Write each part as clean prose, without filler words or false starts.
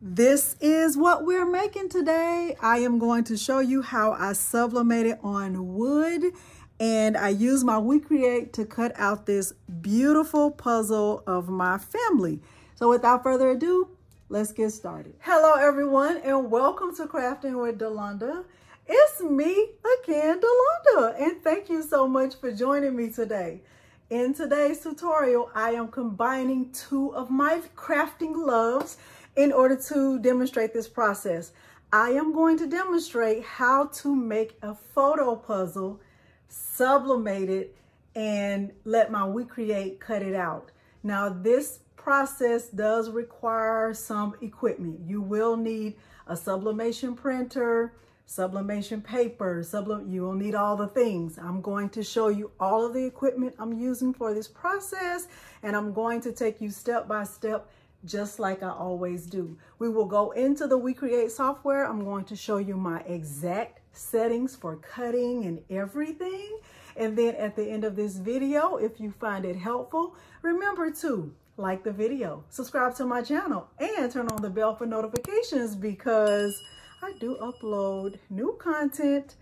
This is what we're making today. I am going to show you how I sublimated on wood, and I use my WeCreat to cut out this beautiful puzzle of my family. So without further ado, let's get started. Hello everyone, and welcome to Crafting with Delonda. It's me again, Delonda, and thank you so much for joining me today. In today's tutorial, I am combining two of my crafting loves in order to demonstrate this process. I am going to demonstrate how to make a photo puzzle, sublimate it, and let my WeCreat cut it out. Now, this process does require some equipment. You will need a sublimation printer, sublimation paper, you will need all the things. I'm going to show you all of the equipment I'm using for this process, and I'm going to take you step by step just like I always do. We will go into the WeCreat software. I'm going to show you my exact settings for cutting and everything. And then at the end of this video, if you find it helpful, remember to like the video, subscribe to my channel, and turn on the bell for notifications because I do upload new content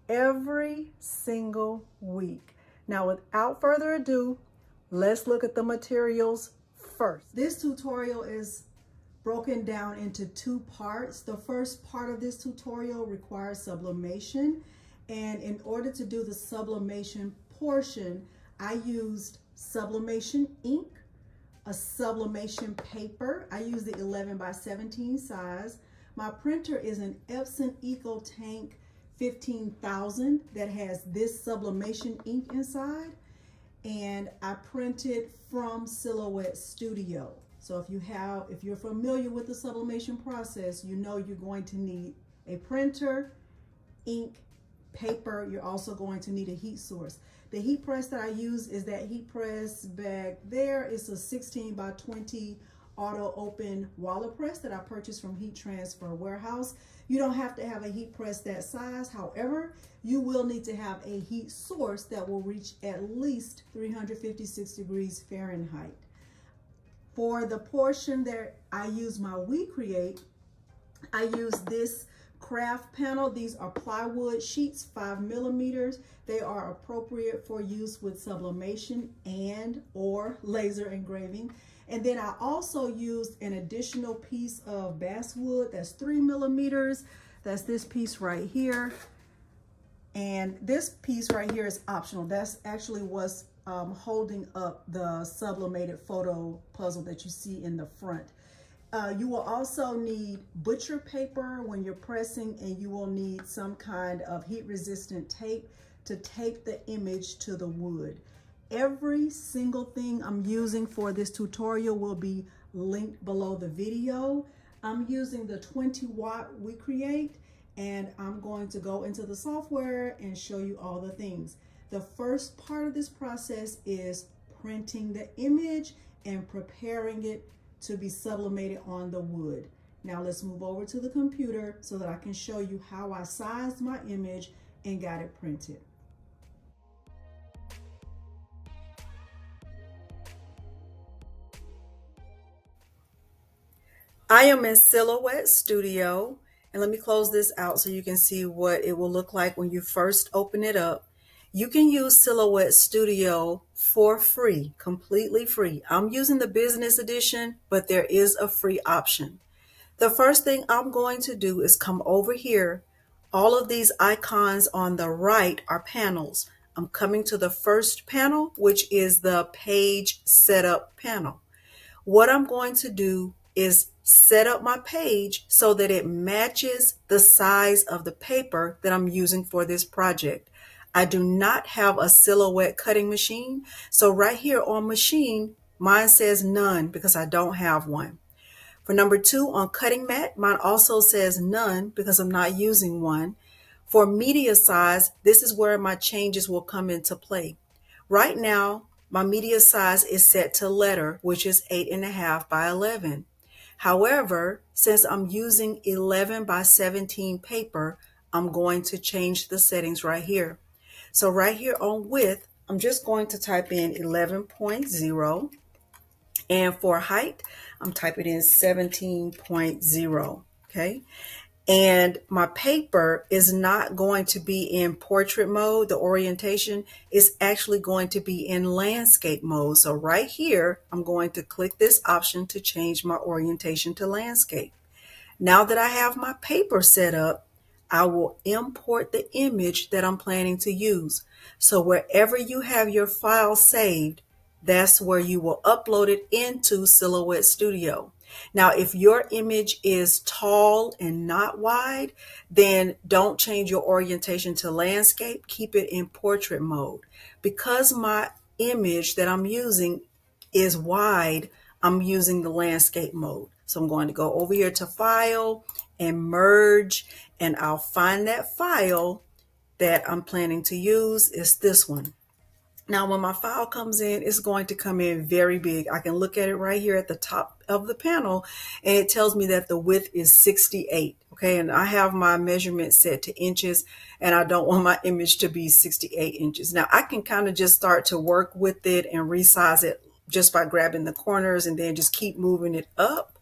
every single week. Now, without further ado, let's look at the materials first. This tutorial is broken down into two parts. The first part of this tutorial requires sublimation, and in order to do the sublimation portion, I used sublimation ink, a sublimation paper. I use the 11 by 17 size. My printer is an Epson EcoTank 15,000 that has this sublimation ink inside, and I printed from Silhouette Studio. So if you're familiar with the sublimation process, you know you're going to need a printer, ink, paper. You're also going to need a heat source. The heat press that I use is that heat press back there. It's a 16 by 20 auto open waller press that I purchased from Heat Transfer Warehouse. You don't have to have a heat press that size. However, you will need to have a heat source that will reach at least 356 degrees Fahrenheit. For the portion that I use my WeCreat, I use this craft panel. These are plywood sheets, 5 millimeters. They are appropriate for use with sublimation and or laser engraving. And then I also used an additional piece of basswood that's 3 millimeters. That's this piece right here. And this piece right here is optional. That's actually what's holding up the sublimated photo puzzle that you see in the front. You will also need butcher paper when you're pressing, and you will need some kind of heat resistant tape to tape the image to the wood. Every single thing I'm using for this tutorial will be linked below the video. I'm using the 20-watt WeCreat, and I'm going to go into the software and show you all the things. The first part of this process is printing the image and preparing it to be sublimated on the wood. Now let's move over to the computer so that I can show you how I sized my image and got it printed. I am in Silhouette Studio, and let me close this out so you can see what it will look like when you first open it up. You can use Silhouette Studio for free, completely free. I'm using the business edition, but there is a free option. The first thing I'm going to do is come over here. All of these icons on the right are panels. I'm coming to the first panel, which is the page setup panel. What I'm going to do is set up my page so that it matches the size of the paper that I'm using for this project. I do not have a Silhouette cutting machine, so right here on machine, mine says none because I don't have one. For number 2 on cutting mat, mine also says none because I'm not using one. For media size, this is where my changes will come into play. Right now, my media size is set to letter, which is 8.5 by 11. However, since I'm using 11 by 17 paper, I'm going to change the settings right here. So right here on width, I'm just going to type in 11.0, And for height, I'm typing in 17.0, okay? And my paper is not going to be in portrait mode. The orientation is actually going to be in landscape mode. So right here, I'm going to click this option to change my orientation to landscape. Now that I have my paper set up, I will import the image that I'm planning to use. So wherever you have your file saved, that's where you will upload it into Silhouette Studio. Now, if your image is tall and not wide, then don't change your orientation to landscape. Keep it in portrait mode. Because my image that I'm using is wide, I'm using the landscape mode. So I'm going to go over here to File and Merge, and I'll find that file that I'm planning to use. It's this one. Now, when my file comes in, it's going to come in very big. I can look at it right here at the top of the panel, and it tells me that the width is 68. Okay, and I have my measurement set to inches, and I don't want my image to be 68 inches. Now, I can kind of just start to work with it and resize it just by grabbing the corners and then just keep moving it up.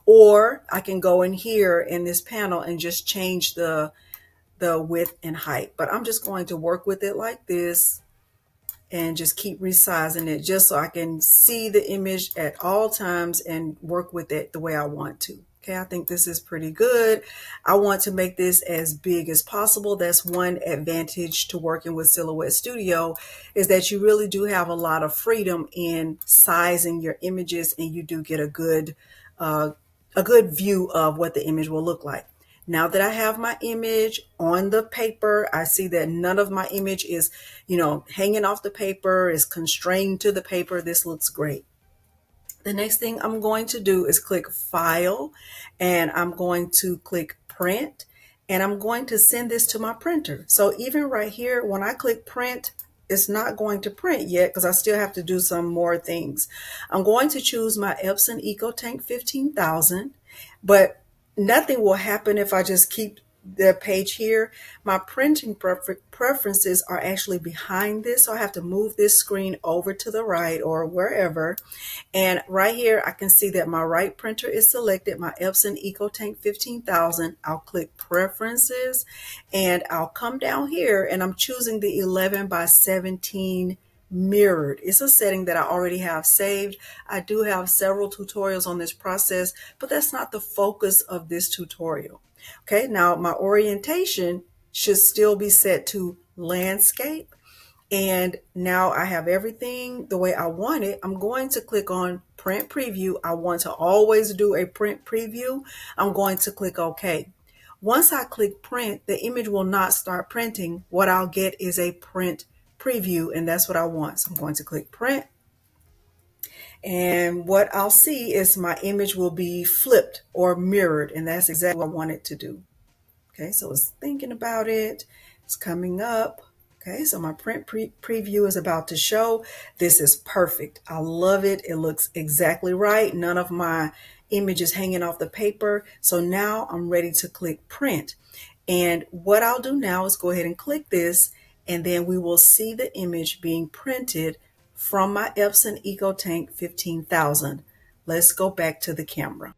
Or I can go in here in this panel and just change the width and height. But I'm just going to work with it like this and just keep resizing it just so I can see the image at all times and work with it the way I want to. Okay, I think this is pretty good. I want to make this as big as possible. That's one advantage to working with Silhouette Studio, is that you really do have a lot of freedom in sizing your images, and you do get a good view of what the image will look like. Now that I have my image on the paper, I see that none of my image is, hanging off the paper, is constrained to the paper. This looks great. The next thing I'm going to do is click File, and I'm going to click Print, and I'm going to send this to my printer. So even right here, when I click Print, it's not going to print yet because I still have to do some more things. I'm going to choose my Epson EcoTank 15,000, but nothing will happen if I just keep the page here. My printing preferences are actually behind this, so I have to move this screen over to the right or wherever. And right here, I can see that my right printer is selected, my Epson EcoTank 15,000. I'll click Preferences, and I'll come down here, and I'm choosing the 11:17 mirrored. It's a setting that I already have saved. I do have several tutorials on this process, but that's not the focus of this tutorial. Okay, now my orientation should still be set to landscape. And now I have everything the way I want it. I'm going to click on Print Preview. I want to always do a print preview. I'm going to click OK. Once I click Print, the image will not start printing. What I'll get is a print preview, and that's what I want. So I'm going to click Print, and what I'll see is my image will be flipped or mirrored, and that's exactly what I want it to do. Okay, so it's thinking about it. It's coming up. Okay, so my print preview is about to show. This is perfect. I love it. It looks exactly right. None of my images hanging off the paper. So now I'm ready to click Print. And what I'll do now is go ahead and click this, and then we will see the image being printed from my Epson EcoTank 15,000. Let's go back to the camera.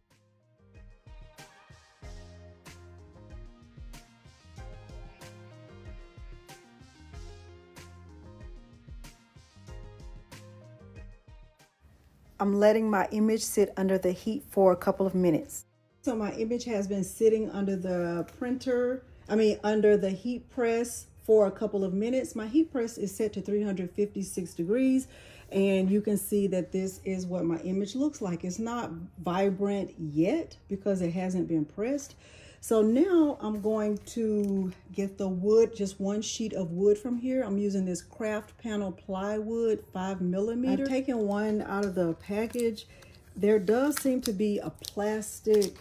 I'm letting my image sit under the heat for a couple of minutes. So my image has been sitting under the under the heat press for a couple of minutes. My heat press is set to 356 degrees, and you can see that this is what my image looks like. It's not vibrant yet because it hasn't been pressed. So now I'm going to get the wood, just one sheet of wood from here. I'm using this craft panel plywood 5mm. I've taken one out of the package. There does seem to be a plastic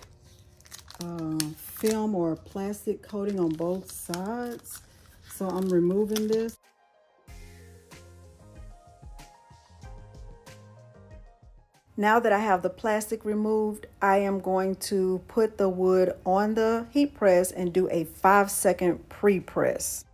film or plastic coating on both sides. So I'm removing this. Now that I have the plastic removed, I am going to put the wood on the heat press and do a 5-second pre-press.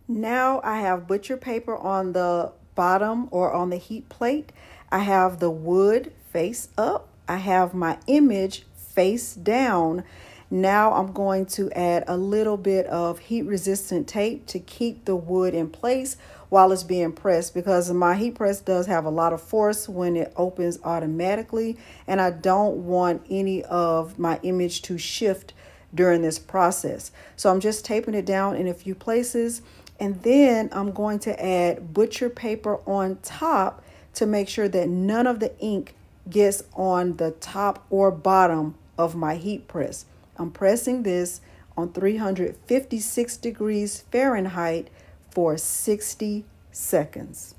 Now I have butcher paper on the bottom or on the heat plate. I have the wood face up. I have my image face down. Now I'm going to add a little bit of heat resistant tape to keep the wood in place while it's being pressed, because my heat press does have a lot of force when it opens automatically, and I don't want any of my image to shift during this process. So I'm just taping it down in a few places, and then I'm going to add butcher paper on top to make sure that none of the ink gets on the top or bottom of my heat press. I'm pressing this on 356 degrees Fahrenheit for 60 seconds.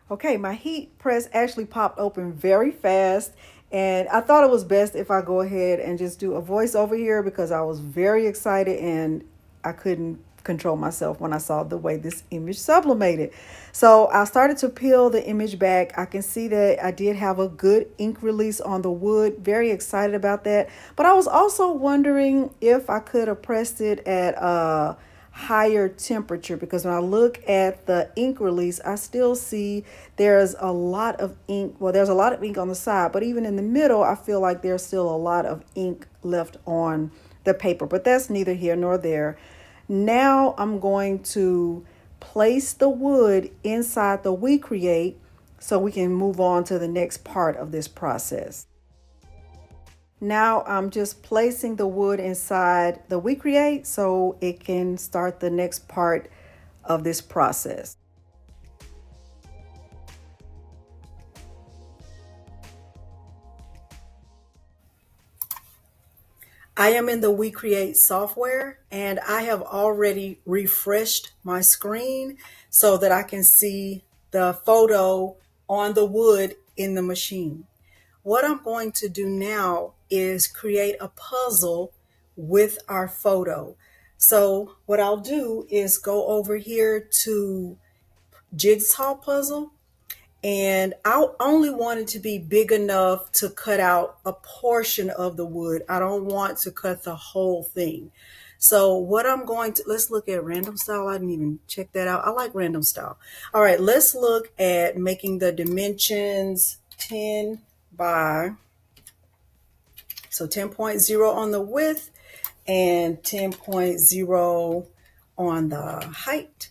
Okay, my heat press actually popped open very fast, and I thought it was best if I go ahead and just do a voiceover here because I was very excited and I couldn't control myself when I saw the way this image sublimated. So I started to peel the image back. I can see that I did have a good ink release on the wood. Very excited about that. But I was also wondering if I could have pressed it at a higher temperature, because when I look at the ink release, I still see there's a lot of ink. Well, there's a lot of ink on the side, but even in the middle, I feel like there's still a lot of ink left on the paper, but that's neither here nor there. Now I'm going to place the wood inside the WeCreat so we can move on to the next part of this process. Now I'm just placing the wood inside the WeCreat so it can start the next part of this process. I am in the WeCreat software, and I have already refreshed my screen so that I can see the photo on the wood in the machine. What I'm going to do now is create a puzzle with our photo. So what I'll do is go over here to Jigsaw Puzzle, and I only want it to be big enough to cut out a portion of the wood. I don't want to cut the whole thing. So what I'm going to, let's look at random style. I didn't even check that out. I like random style. All right, let's look at making the dimensions 10 by, so 10.0 on the width and 10.0 on the height.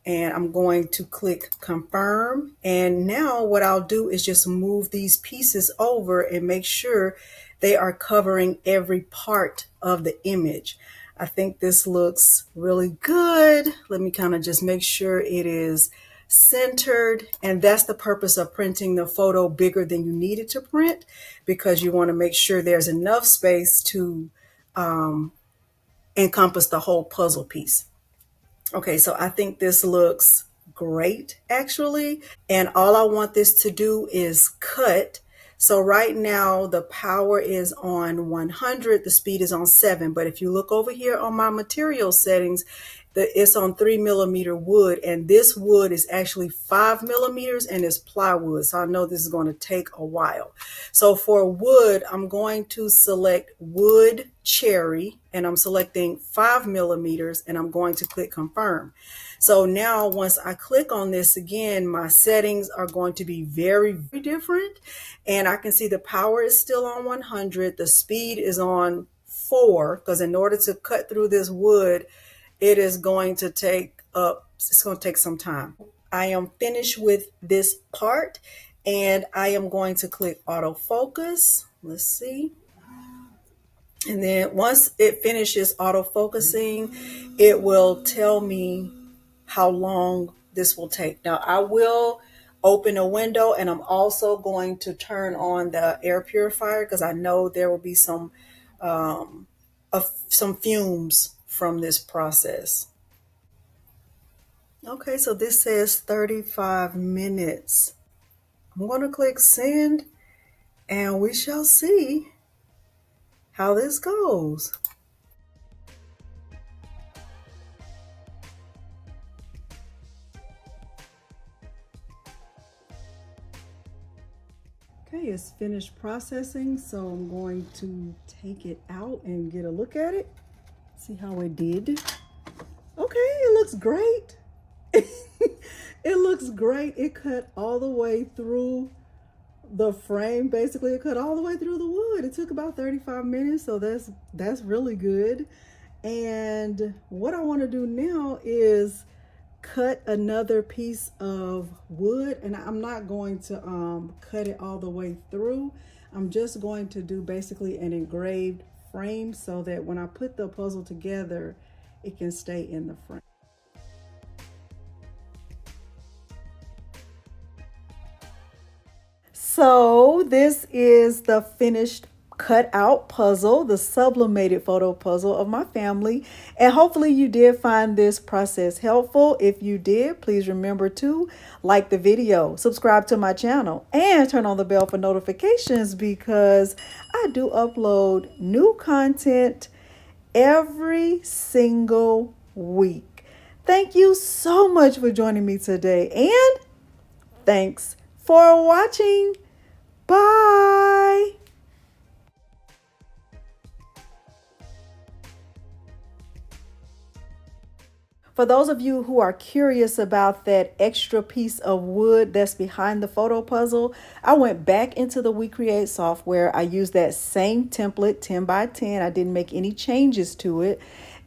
And I'm going to click confirm. And now what I'll do is just move these pieces over and make sure they are covering every part of the image. I think this looks really good. Let me kind of just make sure it is centered. And that's the purpose of printing the photo bigger than you need it to print, because you want to make sure there's enough space to encompass the whole puzzle piece. Okay, so I think this looks great actually. And all I want this to do is cut. So right now the power is on 100, the speed is on 7. But if you look over here on my material settings, it's on 3mm wood, and this wood is actually 5mm and it's plywood. So I know this is going to take a while. So for wood, I'm going to select wood cherry, and I'm selecting 5mm, and I'm going to click confirm. So now once I click on this again, my settings are going to be very, very different. And I can see the power is still on 100. The speed is on 4, because in order to cut through this wood, it is going to take it's going to take some time. I am finished with this part, and I am going to click autofocus. Let's see. And then once it finishes autofocusing, it will tell me how long this will take. Now I will open a window, and I'm also going to turn on the air purifier because I know there will be some fumes from this process. Okay, so this says 35 minutes. I'm going to click send, and we shall see how this goes. Okay, it's finished processing, so I'm going to take it out and get a look at it. See how it did. Okay, it looks great. It looks great. It cut all the way through the frame. Basically, it cut all the way through the wood. It took about 35 minutes, so that's really good. And what I want to do now is cut another piece of wood, and I'm not going to cut it all the way through. I'm just going to do basically an engraved frame so that when I put the puzzle together, it can stay in the frame. So this is the finished cut out puzzle, the sublimated photo puzzle of my family. And hopefully you did find this process helpful. If you did, please remember to like the video, subscribe to my channel, and turn on the bell for notifications because I do upload new content every single week. Thank you so much for joining me today, and thanks for watching. Bye. For those of you who are curious about that extra piece of wood that's behind the photo puzzle, I went back into the WeCreat software. I used that same template, 10 by 10. I didn't make any changes to it.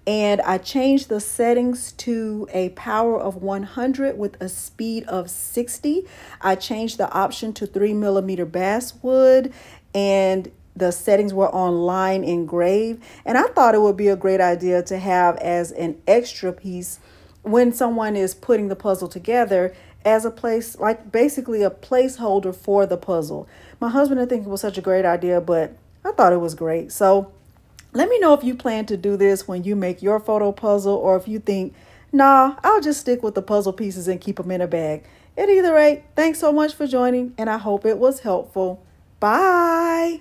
And I changed the settings to a power of 100 with a speed of 60. I changed the option to 3mm basswood, and the settings were on line engrave. And I thought it would be a great idea to have as an extra piece when someone is putting the puzzle together, as a place, like basically a placeholder for the puzzle. My husband didn't think it was such a great idea, but I thought it was great. So let me know if you plan to do this when you make your photo puzzle, or if you think, nah, I'll just stick with the puzzle pieces and keep them in a bag. At either rate, thanks so much for joining, and I hope it was helpful. Bye.